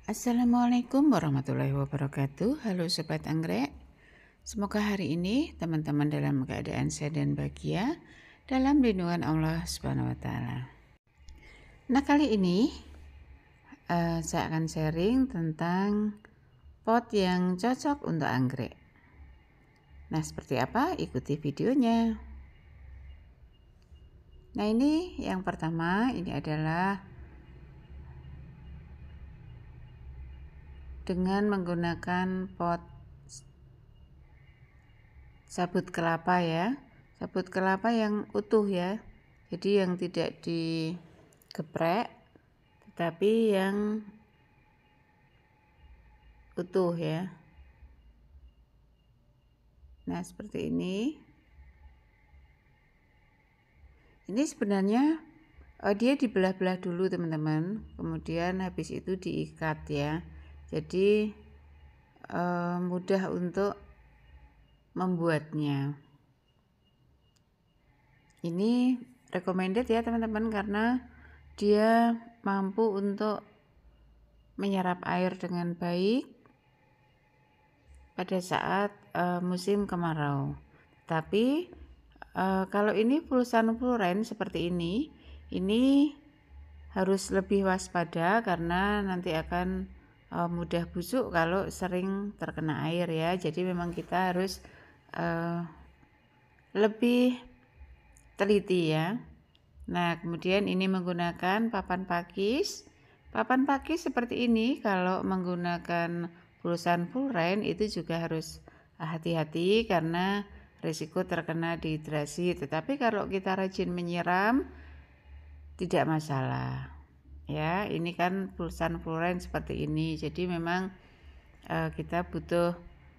Assalamualaikum warahmatullahi wabarakatuh. Halo Sobat Anggrek. Semoga hari ini teman-teman dalam keadaan sehat dan bahagia dalam lindungan Allah Subhanahu wa taala. Nah, kali ini saya akan sharing tentang pot yang cocok untuk anggrek. Nah, seperti apa? Ikuti videonya. Nah, ini yang pertama, ini adalah dengan menggunakan pot sabut kelapa ya, sabut kelapa yang utuh ya, jadi yang tidak digeprek tetapi yang utuh ya. Nah, seperti ini sebenarnya dia dibelah-belah dulu teman-teman, kemudian habis itu diikat ya, jadi mudah untuk membuatnya. Ini recommended ya teman-teman, karena dia mampu untuk menyerap air dengan baik pada saat musim kemarau. Tapi kalau ini fluoxanil seperti ini harus lebih waspada karena nanti akan mudah busuk kalau sering terkena air ya. Jadi memang kita harus lebih teliti ya. Nah, kemudian ini menggunakan papan pakis. Papan pakis seperti ini kalau menggunakan fluoxanil itu juga harus hati-hati karena risiko terkena dehidrasi. Tetapi kalau kita rajin menyiram tidak masalah. Ya, ini kan fluoxanil seperti ini. Jadi memang kita butuh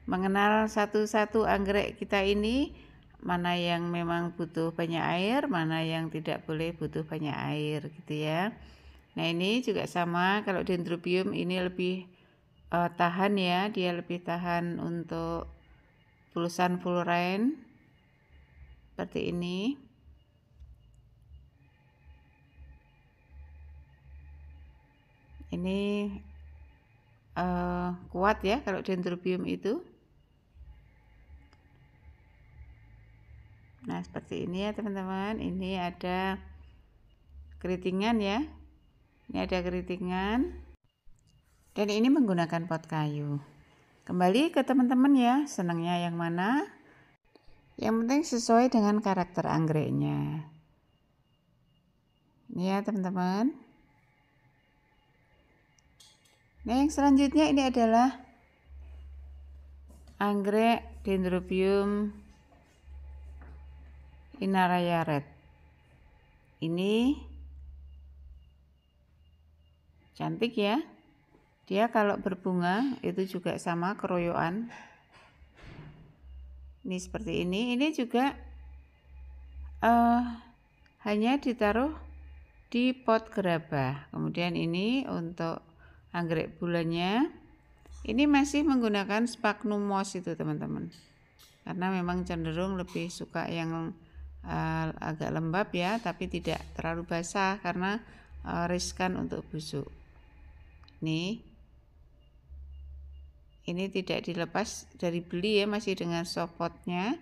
mengenal satu-satu anggrek kita ini, mana yang memang butuh banyak air, mana yang tidak boleh butuh banyak air gitu ya. Nah, ini juga sama, kalau Dendrobium ini lebih tahan ya, dia lebih tahan untuk fluoxanil seperti ini. Ini kuat ya kalau Dendrobium itu. Nah, seperti ini ya teman-teman. Ini ada keritingan ya. Ini ada keritingan. Dan ini menggunakan pot kayu. Kembali ke teman-teman ya, senangnya yang mana? Yang penting sesuai dengan karakter anggreknya. Ini ya teman-teman. Nah, yang selanjutnya ini adalah anggrek Dendrobium Inaraya Red. Ini cantik ya. Dia kalau berbunga itu juga sama keroyokan. Ini seperti ini. Ini juga hanya ditaruh di pot gerabah. Kemudian ini untuk anggrek bulannya. Ini masih menggunakan sphagnum moss itu teman-teman. Karena memang cenderung lebih suka yang agak lembab ya, tapi tidak terlalu basah karena riskan untuk busuk. Ini tidak dilepas dari beli ya, masih dengan soft potnya.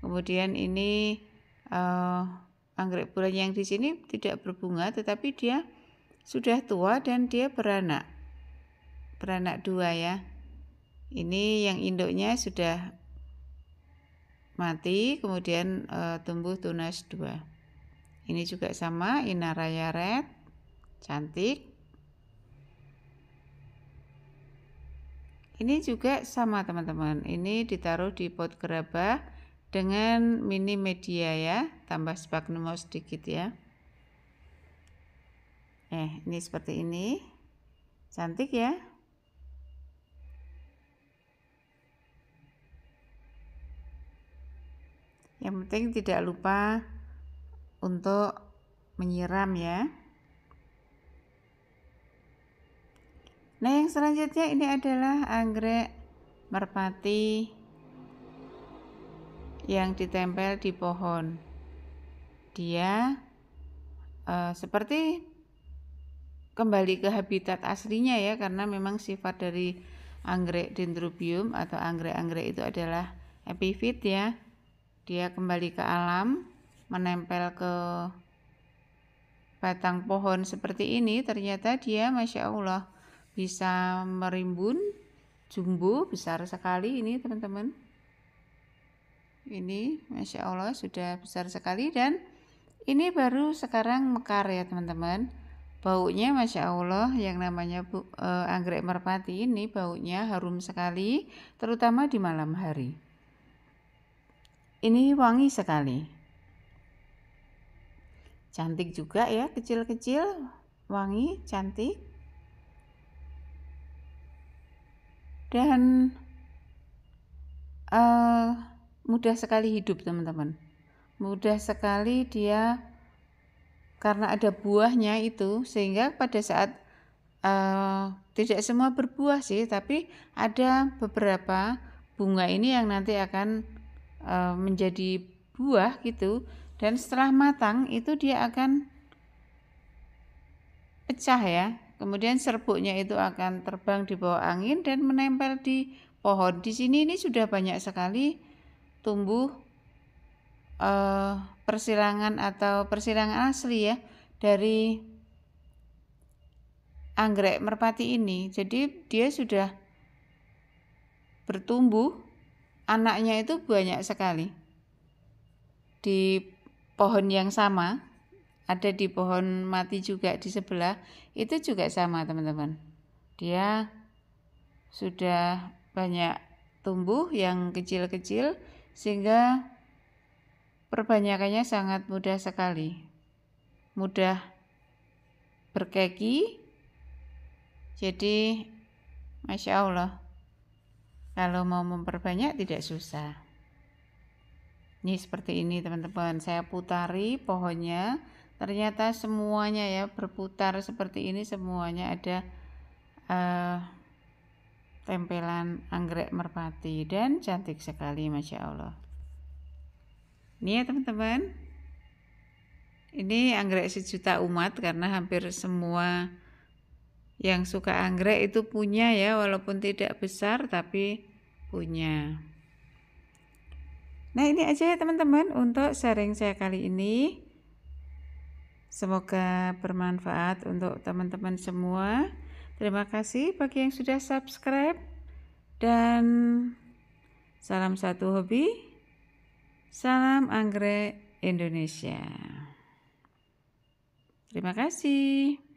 Kemudian ini anggrek bulan yang di sini tidak berbunga, tetapi dia sudah tua dan dia beranak 2 ya. Ini yang induknya sudah mati, kemudian tumbuh tunas 2. Ini juga sama, Inaraya Red, cantik. Ini juga sama teman-teman, ini ditaruh di pot gerabah dengan mini media ya, tambah sphagnum moss sedikit ya. Ini seperti ini, cantik ya. Yang penting tidak lupa untuk menyiram ya. Nah, yang selanjutnya ini adalah anggrek merpati yang ditempel di pohon. Dia seperti kembali ke habitat aslinya ya, karena memang sifat dari anggrek Dendrobium atau anggrek-anggrek itu adalah epifit ya. Dia kembali ke alam, menempel ke batang pohon seperti ini. Ternyata dia Masya Allah bisa merimbun, jumbo, besar sekali ini teman-teman. Ini Masya Allah sudah besar sekali, dan ini baru sekarang mekar ya teman-teman. Baunya Masya Allah, yang namanya anggrek merpati ini baunya harum sekali, terutama di malam hari. Ini wangi sekali. Cantik juga ya, kecil-kecil, wangi, cantik. Dan mudah sekali hidup teman-teman. Mudah sekali dia, karena ada buahnya itu, sehingga pada saat tidak semua berbuah sih, tapi ada beberapa bunga ini yang nanti akan menjadi buah gitu, dan setelah matang itu dia akan pecah ya, kemudian serbuknya itu akan terbang di bawah angin dan menempel di pohon. Di sini ini sudah banyak sekali tumbuh persilangan atau persilangan asli ya dari anggrek merpati ini. Jadi dia sudah bertumbuh, anaknya itu banyak sekali di pohon yang sama. Ada di pohon mati juga di sebelah, itu juga sama teman-teman. Dia sudah banyak tumbuh yang kecil-kecil, sehingga perbanyakannya sangat mudah sekali, mudah berkeki. Jadi Masya Allah, kalau mau memperbanyak tidak susah. Ini seperti ini teman-teman, saya putari pohonnya, ternyata semuanya ya berputar seperti ini, semuanya ada tempelan anggrek merpati dan cantik sekali Masya Allah. Ini ya teman-teman, ini anggrek sejuta umat, karena hampir semua yang suka anggrek itu punya ya, walaupun tidak besar tapi punya. Nah ini aja ya teman-teman untuk sharing saya kali ini. Semoga bermanfaat untuk teman-teman semua. Terima kasih bagi yang sudah subscribe, dan salam satu hobi, salam anggrek Indonesia. Terima kasih.